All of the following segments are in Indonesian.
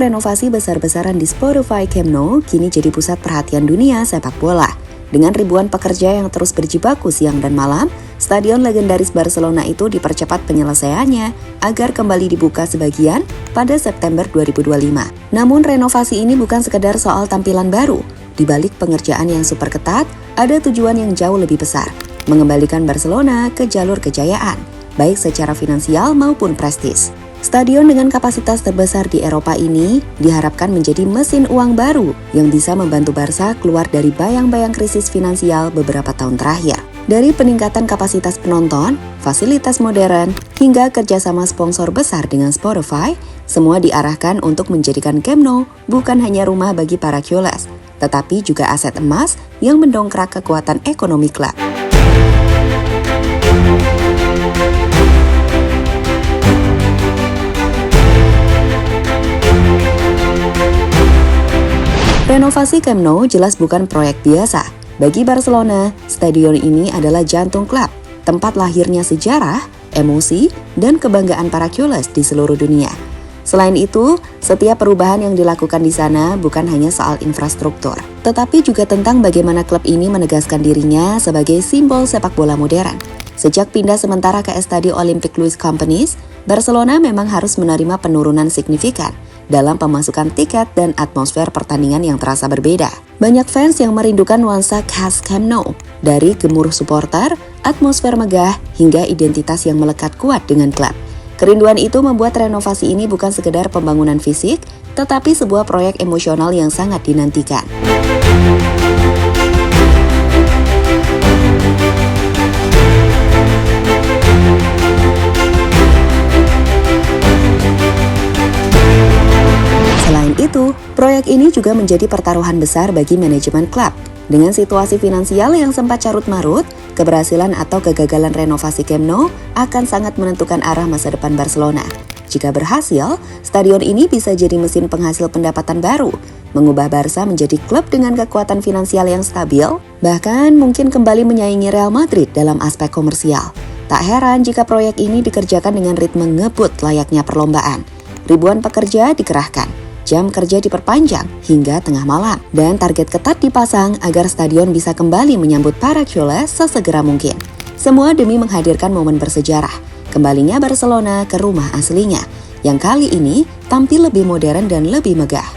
renovasi besar-besaran di Spotify Camp Nou kini jadi pusat perhatian dunia sepak bola. Dengan ribuan pekerja yang terus berjibaku siang dan malam, stadion legendaris Barcelona itu dipercepat penyelesaiannya agar kembali dibuka sebagian pada September 2025. Namun renovasi ini bukan sekedar soal tampilan baru. Di balik pengerjaan yang super ketat, ada tujuan yang jauh lebih besar, mengembalikan Barcelona ke jalur kejayaan, baik secara finansial maupun prestis. Stadion dengan kapasitas terbesar di Eropa ini diharapkan menjadi mesin uang baru yang bisa membantu Barca keluar dari bayang-bayang krisis finansial beberapa tahun terakhir. Dari peningkatan kapasitas penonton, fasilitas modern, hingga kerjasama sponsor besar dengan Spotify, semua diarahkan untuk menjadikan Camp Nou bukan hanya rumah bagi para culés, tetapi juga aset emas yang mendongkrak kekuatan ekonomi klub. Renovasi Camp Nou jelas bukan proyek biasa. Bagi Barcelona, stadion ini adalah jantung klub, tempat lahirnya sejarah, emosi, dan kebanggaan para culés di seluruh dunia. Selain itu, setiap perubahan yang dilakukan di sana bukan hanya soal infrastruktur, tetapi juga tentang bagaimana klub ini menegaskan dirinya sebagai simbol sepak bola modern. Sejak pindah sementara ke Estadio Olímpic Luis Companys, Barcelona memang harus menerima penurunan signifikan dalam pemasukan tiket dan atmosfer pertandingan yang terasa berbeda. Banyak fans yang merindukan nuansa khas Camp Nou, dari gemuruh supporter, atmosfer megah, hingga identitas yang melekat kuat dengan klub. Kerinduan itu membuat renovasi ini bukan sekedar pembangunan fisik, tetapi sebuah proyek emosional yang sangat dinantikan. Selain itu, proyek ini juga menjadi pertaruhan besar bagi manajemen klub. Dengan situasi finansial yang sempat carut-marut, keberhasilan atau kegagalan renovasi Camp Nou akan sangat menentukan arah masa depan Barcelona. Jika berhasil, stadion ini bisa jadi mesin penghasil pendapatan baru, mengubah Barca menjadi klub dengan kekuatan finansial yang stabil, bahkan mungkin kembali menyaingi Real Madrid dalam aspek komersial. Tak heran jika proyek ini dikerjakan dengan ritme ngebut layaknya perlombaan. Ribuan pekerja dikerahkan, jam kerja diperpanjang hingga tengah malam, dan target ketat dipasang agar stadion bisa kembali menyambut para culés sesegera mungkin. Semua demi menghadirkan momen bersejarah, kembalinya Barcelona ke rumah aslinya, yang kali ini tampil lebih modern dan lebih megah.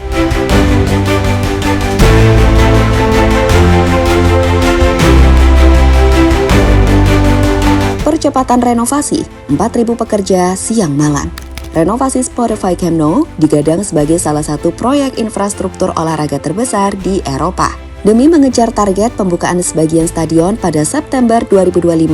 Percepatan renovasi, 4.000 pekerja siang malam. Renovasi Spotify Camp Nou digadang sebagai salah satu proyek infrastruktur olahraga terbesar di Eropa. Demi mengejar target pembukaan sebagian stadion pada September 2025,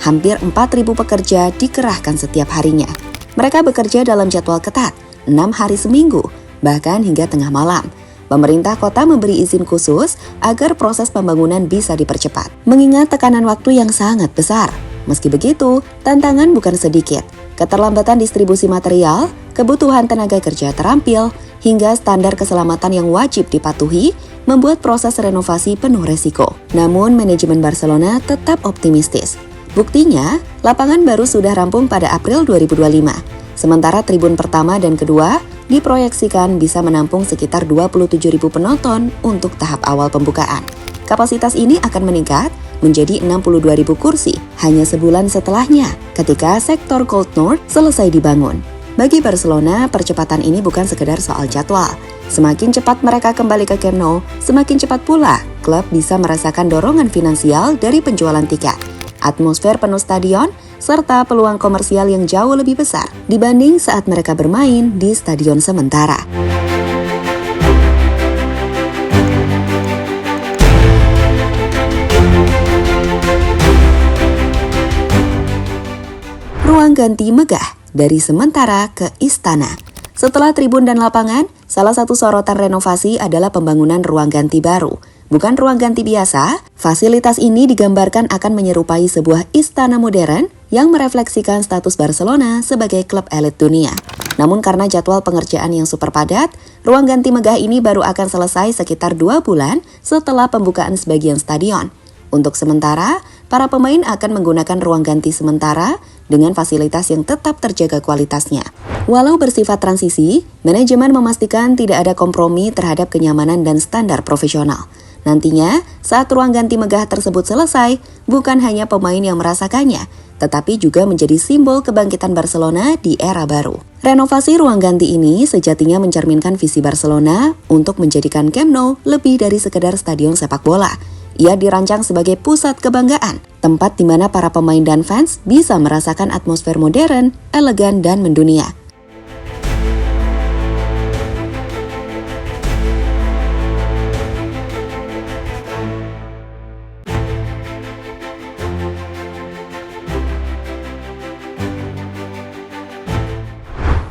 hampir 4.000 pekerja dikerahkan setiap harinya. Mereka bekerja dalam jadwal ketat, 6 hari seminggu, bahkan hingga tengah malam. Pemerintah kota memberi izin khusus agar proses pembangunan bisa dipercepat, mengingat tekanan waktu yang sangat besar. Meski begitu, tantangan bukan sedikit. Keterlambatan distribusi material, kebutuhan tenaga kerja terampil, hingga standar keselamatan yang wajib dipatuhi membuat proses renovasi penuh resiko. Namun manajemen Barcelona tetap optimistis. Buktinya, lapangan baru sudah rampung pada April 2025. Sementara tribun pertama dan kedua diproyeksikan bisa menampung sekitar 27.000 penonton untuk tahap awal pembukaan. Kapasitas ini akan meningkat menjadi 62.000 kursi hanya sebulan setelahnya ketika sektor Cold North selesai dibangun. Bagi Barcelona, percepatan ini bukan sekedar soal jadwal. Semakin cepat mereka kembali ke Camp Nou, semakin cepat pula klub bisa merasakan dorongan finansial dari penjualan tiket, atmosfer penuh stadion, serta peluang komersial yang jauh lebih besar dibanding saat mereka bermain di stadion sementara. Ruang ganti megah dari sementara ke istana. Setelah tribun dan lapangan, salah satu sorotan renovasi adalah pembangunan ruang ganti baru. Bukan ruang ganti biasa, fasilitas ini digambarkan akan menyerupai sebuah istana modern yang merefleksikan status Barcelona sebagai klub elit dunia. Namun karena jadwal pengerjaan yang super padat, ruang ganti megah ini baru akan selesai sekitar 2 bulan setelah pembukaan sebagian stadion. Untuk sementara, para pemain akan menggunakan ruang ganti sementara dengan fasilitas yang tetap terjaga kualitasnya. Walau bersifat transisi, manajemen memastikan tidak ada kompromi terhadap kenyamanan dan standar profesional. Nantinya, saat ruang ganti megah tersebut selesai, bukan hanya pemain yang merasakannya, tetapi juga menjadi simbol kebangkitan Barcelona di era baru. Renovasi ruang ganti ini sejatinya mencerminkan visi Barcelona untuk menjadikan Camp Nou lebih dari sekedar stadion sepak bola. Ia dirancang sebagai pusat kebanggaan, tempat di mana para pemain dan fans bisa merasakan atmosfer modern, elegan, dan mendunia.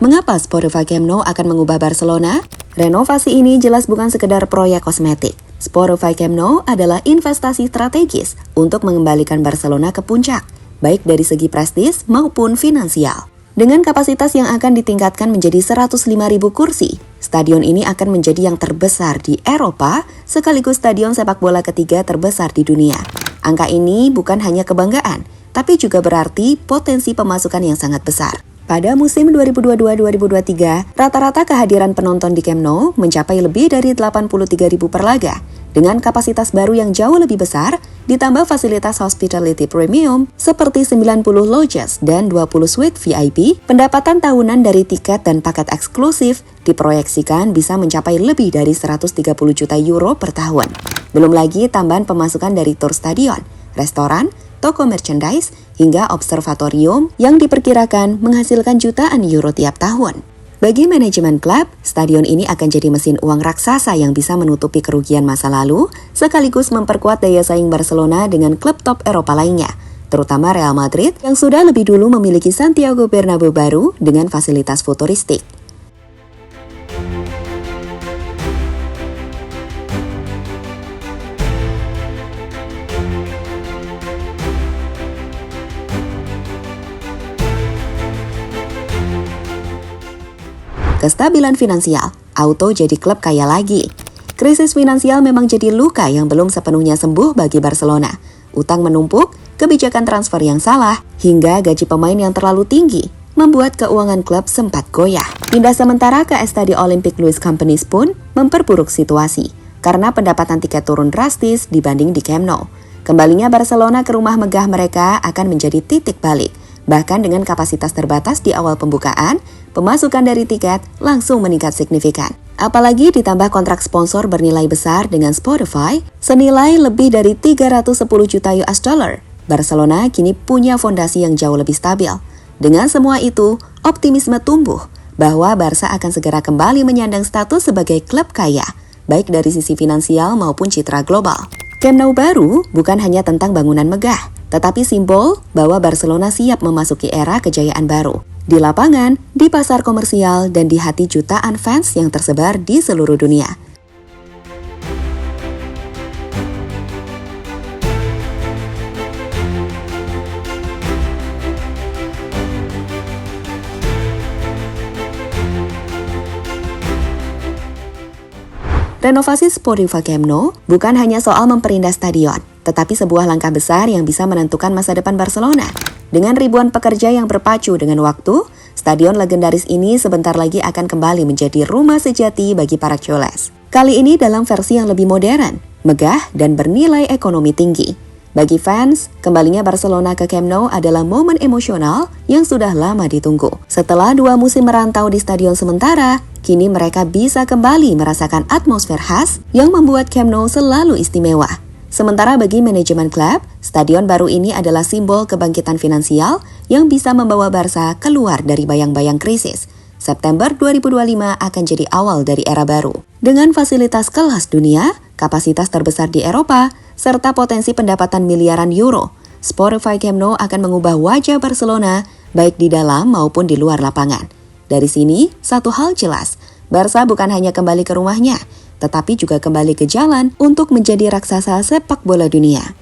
Mengapa Spotify Camp Nou akan mengubah Barcelona? Renovasi ini jelas bukan sekedar proyek kosmetik. Spotify Camp Nou adalah investasi strategis untuk mengembalikan Barcelona ke puncak, baik dari segi prestis maupun finansial. Dengan kapasitas yang akan ditingkatkan menjadi 105.000 kursi, stadion ini akan menjadi yang terbesar di Eropa, sekaligus stadion sepak bola ketiga terbesar di dunia. Angka ini bukan hanya kebanggaan, tapi juga berarti potensi pemasukan yang sangat besar. Pada musim 2022-2023, rata-rata kehadiran penonton di Camp Nou mencapai lebih dari 83.000 per laga. Dengan kapasitas baru yang jauh lebih besar, ditambah fasilitas hospitality premium seperti 90 lodges dan 20 suite VIP, pendapatan tahunan dari tiket dan paket eksklusif diproyeksikan bisa mencapai lebih dari 130 juta euro per tahun. Belum lagi tambahan pemasukan dari tur stadion, restoran, toko merchandise, hingga observatorium yang diperkirakan menghasilkan jutaan euro tiap tahun. Bagi manajemen klub, stadion ini akan jadi mesin uang raksasa yang bisa menutupi kerugian masa lalu, sekaligus memperkuat daya saing Barcelona dengan klub top Eropa lainnya, terutama Real Madrid yang sudah lebih dulu memiliki Santiago Bernabeu baru dengan fasilitas futuristik. Kestabilan finansial, auto jadi klub kaya lagi. Krisis finansial memang jadi luka yang belum sepenuhnya sembuh bagi Barcelona. Utang menumpuk, kebijakan transfer yang salah, hingga gaji pemain yang terlalu tinggi, membuat keuangan klub sempat goyah. Pindah sementara ke Estadi Olympic Louis Companies pun memperburuk situasi, karena pendapatan tiket turun drastis dibanding di Camp Nou. Kembalinya Barcelona ke rumah megah mereka akan menjadi titik balik. Bahkan dengan kapasitas terbatas di awal pembukaan, pemasukan dari tiket langsung meningkat signifikan. Apalagi ditambah kontrak sponsor bernilai besar dengan Spotify, senilai lebih dari 310 juta US dollar. Barcelona kini punya fondasi yang jauh lebih stabil. Dengan semua itu, optimisme tumbuh bahwa Barca akan segera kembali menyandang status sebagai klub kaya, baik dari sisi finansial maupun citra global. Camp Nou baru bukan hanya tentang bangunan megah, tetapi simbol bahwa Barcelona siap memasuki era kejayaan baru. Di lapangan, di pasar komersial, dan di hati jutaan fans yang tersebar di seluruh dunia. Renovasi Spotify Camp Nou bukan hanya soal memperindah stadion, tetapi sebuah langkah besar yang bisa menentukan masa depan Barcelona. Dengan ribuan pekerja yang berpacu dengan waktu, stadion legendaris ini sebentar lagi akan kembali menjadi rumah sejati bagi para culés. Kali ini dalam versi yang lebih modern, megah, dan bernilai ekonomi tinggi. Bagi fans, kembalinya Barcelona ke Camp Nou adalah momen emosional yang sudah lama ditunggu. Setelah 2 musim merantau di stadion sementara, kini mereka bisa kembali merasakan atmosfer khas yang membuat Camp Nou selalu istimewa. Sementara bagi manajemen klub, stadion baru ini adalah simbol kebangkitan finansial yang bisa membawa Barca keluar dari bayang-bayang krisis. September 2025 akan jadi awal dari era baru. Dengan fasilitas kelas dunia, kapasitas terbesar di Eropa, serta potensi pendapatan miliaran euro, Spotify Camp Nou akan mengubah wajah Barcelona baik di dalam maupun di luar lapangan. Dari sini, satu hal jelas, Barca bukan hanya kembali ke rumahnya, tetapi juga kembali ke jalan untuk menjadi raksasa sepak bola dunia.